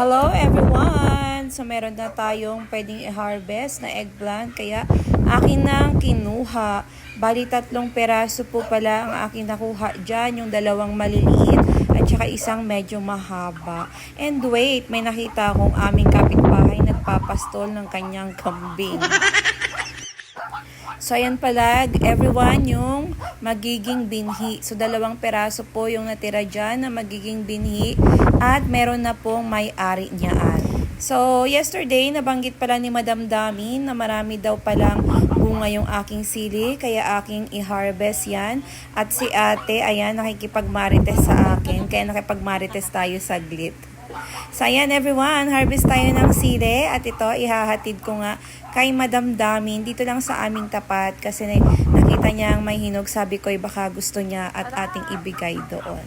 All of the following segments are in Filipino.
Hello everyone! So meron na tayong pwedeng i-harvest na eggplant kaya akin nang kinuha. Bali 3 peraso po pala ang akin nakuha dyan, yung 2 maliliit at saka isang medyo mahaba. And wait, may nakita akong aming kapitbahay nagpapastol ng kanyang kambing. So, ayan pala, everyone, yung magiging binhi. So, 2 peraso po yung natira dyan na magiging binhi at meron na pong may-ari niyaan. So, yesterday, nabanggit pala ni Madam Dami na marami daw palang bunga yung aking sili, kaya aking i-harvest yan. At si ate, ayan, nakikipagmarites sa akin, kaya nakipagmarites tayo saglit. So, ayan everyone, harvest tayo ng sili at ito, ihahatid ko nga kay Madam Damin dito lang sa aming tapat kasi nakita niya may hinog, sabi ko baka gusto niya at ating ibigay doon.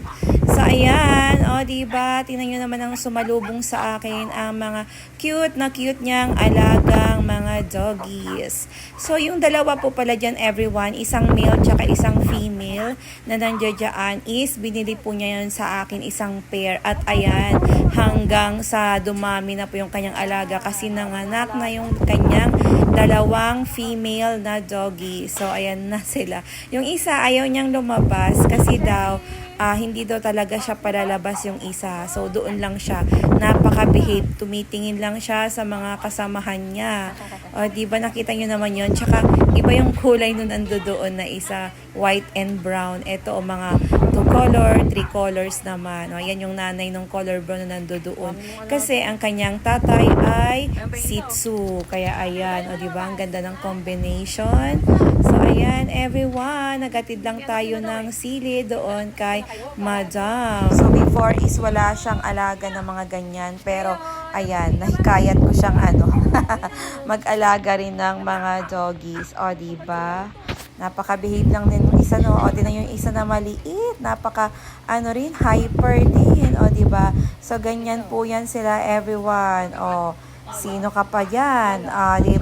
So, ayan, o diba, tingnan nyo naman ang sumalubong sa akin ang mga cute niyang alagang mga doggies. So, yung 2 po pala dyan everyone, isang male tsaka isang female na nandiyan dyan is binili po niya yun sa akin isang pair at ayan, hanggang sa dumami na po yung kanyang alaga kasi nanganak na yung kanyang 2 female na doggy. So, ayan na sila. Yung isa, ayaw niyang lumabas kasi daw, hindi daw talaga siya palalabas yung isa. So, doon lang siya. Napaka-behave. Tumitingin lang siya sa mga kasamahan niya. O, diba nakita nyo naman yun? Tsaka, iba yung kulay nun ando doon na isa, white and brown. Ito, mga 2 color, 3 colors naman. O, ayan yung nanay ng color brown na nando doon. Kasi, ang kanyang tatay ay Shih Tzu. Kaya, ayan. O, diba? Ang ganda ng combination. So, ayan, everyone. Nagatid lang tayo ng sili doon kay Madam. So, before is wala siyang alaga ng mga ganyan. Pero, ayan, nahikayat ko siyang mag-alaga rin ng mga doggies. O, diba? Napaka-behave lang din yung isa, no? O, tinan yung isa na maliit. Rin, hyper din. O, diba? So, ganyan po yan sila, everyone. O, sino ka pa yan? Diba?